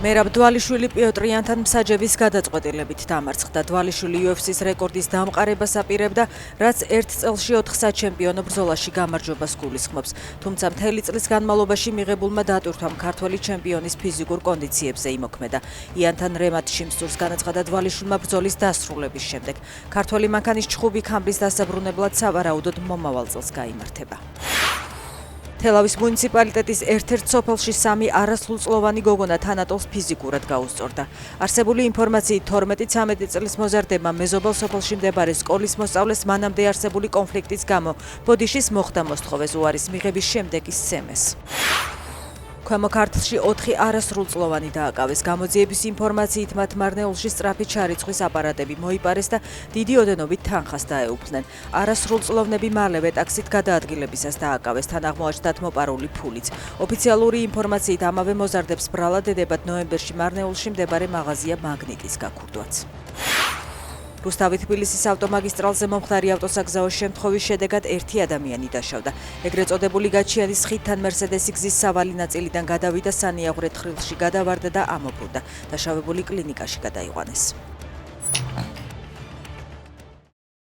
მერაბ დვალიშვილი პიოტრიანთან მსაჯების გადაწყვეტილებით დამარცხდა. დვალიშვილი UFC-ს რეკორდის დამყარებას აპირებდა, რაც ერთ წელში 4 საჩემპიონო ბრძოლაში გამარჯვებას გულისხმობს. თუმცა მთელი წლის განმავლობაში მიღებულმა დატვირთვამ ქართველი ჩემპიონის ფიზიკურ კონდიციებზე იმოქმედა. იანთან რემატჩი მსურს განაცხადა დვალიშვილმა ბრძოლის დასრულების შემდეგ. ქართველი მანქანის ჩხუბი ქამრის დასაბრუნებლად სავარაუდოდ მომავალ წელს გაიმართება. თელავის მუნიციპალიტეტის ერთ-ერთ სოფელში 3 არასრულწლოვანი გოგონა თანატოლს ფიზიკურად გაუსწორდა. არსებული ინფორმაციით 12-13 წლის მოზარდებმა მეზობელ სოფელში მდებარე სკოლის მოსწავლეს მანამდე არსებული კონფლიქტის გამო ბოდიშის მოხდა მოსთხოვეს უარის მიღების შემდეგ ისცემეს. ქვემო ქართლში 4 არასრულწლოვანი დააკავეს. გამოძიების ინფორმაციით მათ მარნეულში სწრაფი ჩარიცხვის აპარატები მოიპარეს და დიდი ოდენობით თანხას დაეუფლნენ. არასრულწლოვნები მალევე ტაქსით გადაადგილებისას დააკავეს, თან აღმოაჩნდათ მოპარული ფულიც. ოფიციალური ინფორმაციით ამავე მოზარდებს ბრალად ედებათ ნოემბერში მარნეულში მდებარე მაღაზია მაგნიტის გაქურდვაც. რუსთავი-თბილისის ავტომაგისტრალზე მომხდარი ავტოსაგზაოს შემთხვევის შედეგად 1 ადამიანი დაშავდა. ეგრეთ წოდებული გაჩიანის ხიდთან მერსედესი გზის სავალი ნაწილიდან გადავიდა, სანიაღვრე თხრილში გადავარდა და ამობრუნდა. დაშავებული კლინიკაში გადაიყვანეს.